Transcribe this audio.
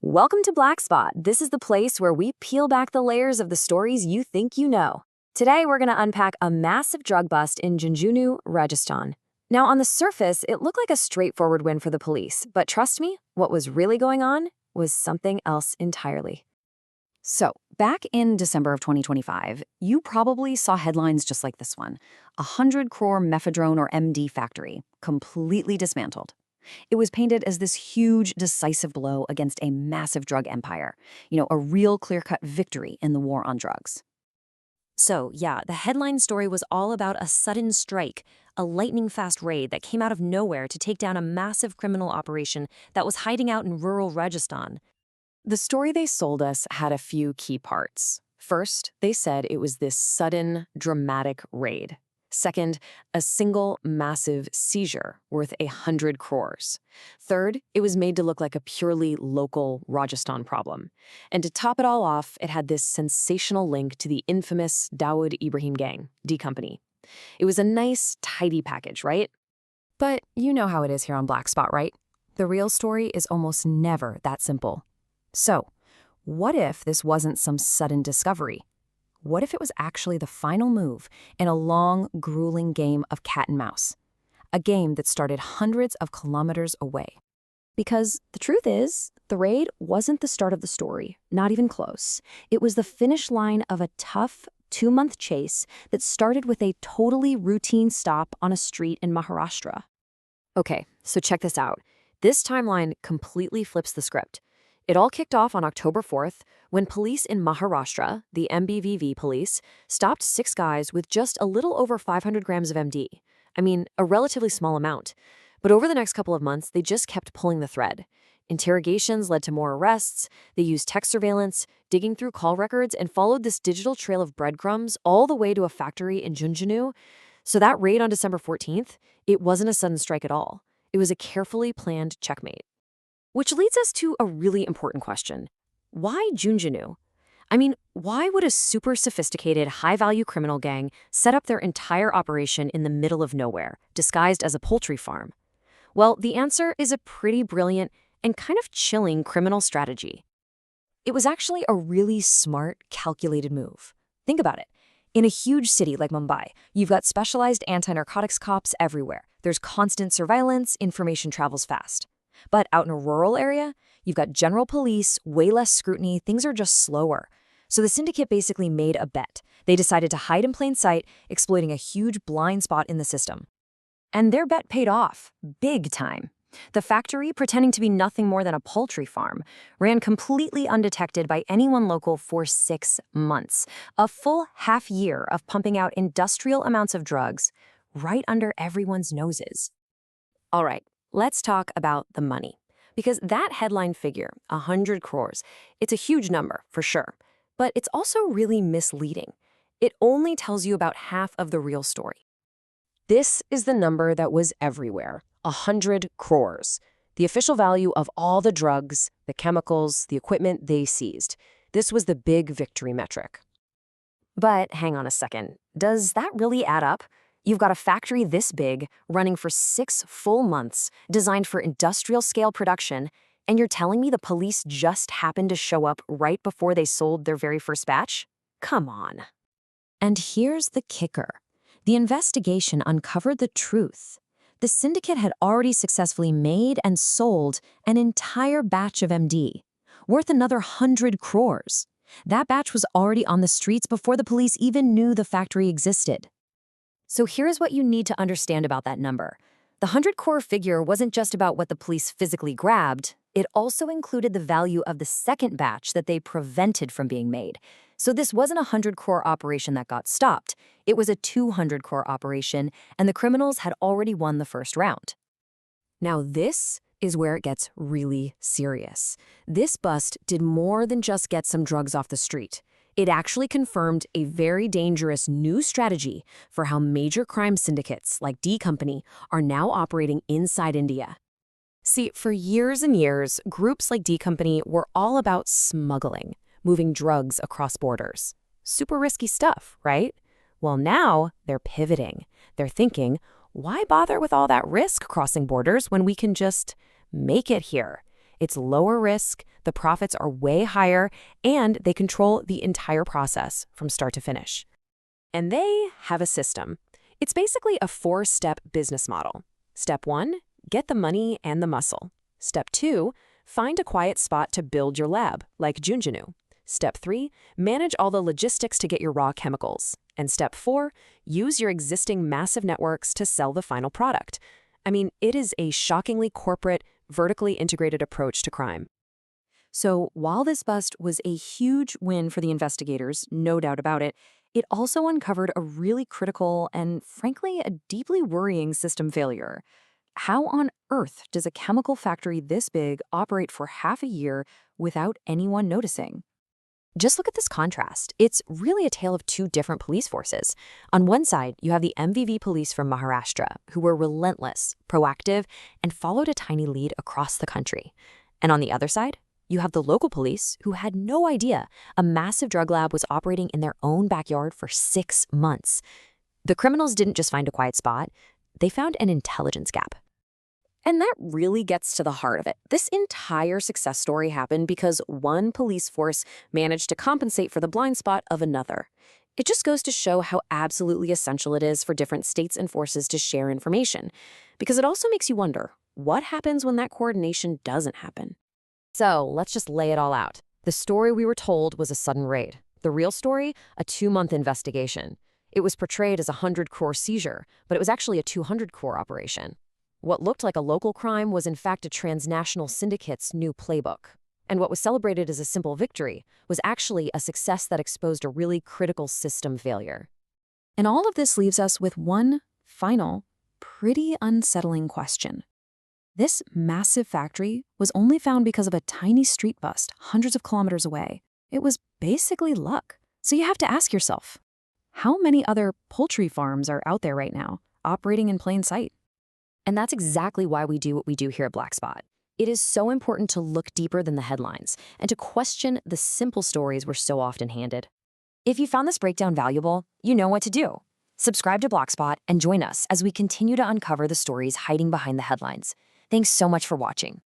Welcome to Black Spot. This is the place where we peel back the layers of the stories you think you know. Today, we're going to unpack a massive drug bust in Jhunjhunu, Rajasthan. Now, on the surface, it looked like a straightforward win for the police, but trust me, what was really going on was something else entirely. So, back in December of 2025, you probably saw headlines just like this one: 100 crore Mephedrone or MD factory, completely dismantled. It was painted as this huge, decisive blow against a massive drug empire. A real clear-cut victory in the war on drugs. So, yeah, the headline story was all about a sudden strike, a lightning-fast raid that came out of nowhere to take down a massive criminal operation that was hiding out in rural Rajasthan. The story they sold us had a few key parts. First, they said it was this sudden, dramatic raid. Second, a single massive seizure worth 100 crores. Third, it was made to look like a purely local Rajasthan problem. And to top it all off, it had this sensational link to the infamous Dawood Ibrahim gang, D Company. It was a nice, tidy package, right? But you know how it is here on Black Spot, right? The real story is almost never that simple. So, what if this wasn't some sudden discovery? What if it was actually the final move in a long, grueling game of cat and mouse? A game that started hundreds of kilometers away. Because the truth is, the raid wasn't the start of the story, not even close. It was the finish line of a tough, 2-month chase that started with a totally routine stop on a street in Maharashtra. Okay, so check this out. This timeline completely flips the script. It all kicked off on October 4th when police in Maharashtra, the MBVV police, stopped 6 guys with just a little over 500 grams of MD. I mean, a relatively small amount. But over the next couple of months, they just kept pulling the thread. Interrogations led to more arrests. They used tech surveillance, digging through call records, and followed this digital trail of breadcrumbs all the way to a factory in Jhunjhunu. So that raid on December 14th, it wasn't a sudden strike at all. It was a carefully planned checkmate. Which leads us to a really important question. Why Jhunjhunu? I mean, why would a super sophisticated, high-value criminal gang set up their entire operation in the middle of nowhere, disguised as a poultry farm? Well, the answer is a pretty brilliant and kind of chilling criminal strategy. It was actually a really smart, calculated move. Think about it. In a huge city like Mumbai, you've got specialized anti-narcotics cops everywhere. There's constant surveillance, information travels fast. But out in a rural area, you've got general police, way less scrutiny, things are just slower. So the syndicate basically made a bet. They decided to hide in plain sight, exploiting a huge blind spot in the system. And their bet paid off, big time. The factory, pretending to be nothing more than a poultry farm, ran completely undetected by anyone local for 6 months, a full half year of pumping out industrial amounts of drugs right under everyone's noses. All right. Let's talk about the money. Because that headline figure, 100 crores, it's a huge number, for sure. But it's also really misleading. It only tells you about half of the real story. This is the number that was everywhere, 100 crores. The official value of all the drugs, the chemicals, the equipment they seized. This was the big victory metric. But hang on a second. Does that really add up? You've got a factory this big, running for 6 full months, designed for industrial-scale production, and you're telling me the police just happened to show up right before they sold their very first batch? Come on. And here's the kicker. The investigation uncovered the truth. The syndicate had already successfully made and sold an entire batch of MD, worth another 100 crores. That batch was already on the streets before the police even knew the factory existed. So here's what you need to understand about that number. The 100 crore figure wasn't just about what the police physically grabbed. It also included the value of the second batch that they prevented from being made. So this wasn't a 100 crore operation that got stopped. It was a 200 crore operation, and the criminals had already won the first round. Now this is where it gets really serious. This bust did more than just get some drugs off the street. It actually confirmed a very dangerous new strategy for how major crime syndicates like D Company are now operating inside India. See, for years and years, groups like D Company were all about smuggling, moving drugs across borders. Super risky stuff, right? Well, now they're pivoting. They're thinking, why bother with all that risk crossing borders when we can just make it here? It's lower risk, the profits are way higher, and they control the entire process from start to finish. And they have a system. It's basically a 4-step business model. Step 1, get the money and the muscle. Step 2, find a quiet spot to build your lab, like Jhunjhunu. Step 3, manage all the logistics to get your raw chemicals. And step 4, use your existing massive networks to sell the final product. I mean, it is a shockingly corporate, vertically integrated approach to crime. So while this bust was a huge win for the investigators, no doubt about it, it also uncovered a really critical and, frankly, a deeply worrying system failure. How on earth does a chemical factory this big operate for half a year without anyone noticing? Just look at this contrast. It's really a tale of two different police forces. On one side, you have the MVV police from Maharashtra, who were relentless, proactive, and followed a tiny lead across the country. And on the other side, you have the local police, who had no idea a massive drug lab was operating in their own backyard for 6 months. The criminals didn't just find a quiet spot, they found an intelligence gap. And that really gets to the heart of it. This entire success story happened because one police force managed to compensate for the blind spot of another. It just goes to show how absolutely essential it is for different states and forces to share information, because it also makes you wonder, what happens when that coordination doesn't happen? So let's just lay it all out. The story we were told was a sudden raid. The real story, a 2-month investigation. It was portrayed as a 100 crore seizure, but it was actually a 200 crore operation. What looked like a local crime was in fact a transnational syndicate's new playbook. And what was celebrated as a simple victory was actually a success that exposed a really critical system failure. And all of this leaves us with one final, pretty unsettling question. This massive factory was only found because of a tiny street bust hundreds of kilometers away. It was basically luck. So you have to ask yourself, how many other poultry farms are out there right now, operating in plain sight? And that's exactly why we do what we do here at Black Spot. It is so important to look deeper than the headlines and to question the simple stories we're so often handed. If you found this breakdown valuable, you know what to do. Subscribe to Black Spot and join us as we continue to uncover the stories hiding behind the headlines. Thanks so much for watching.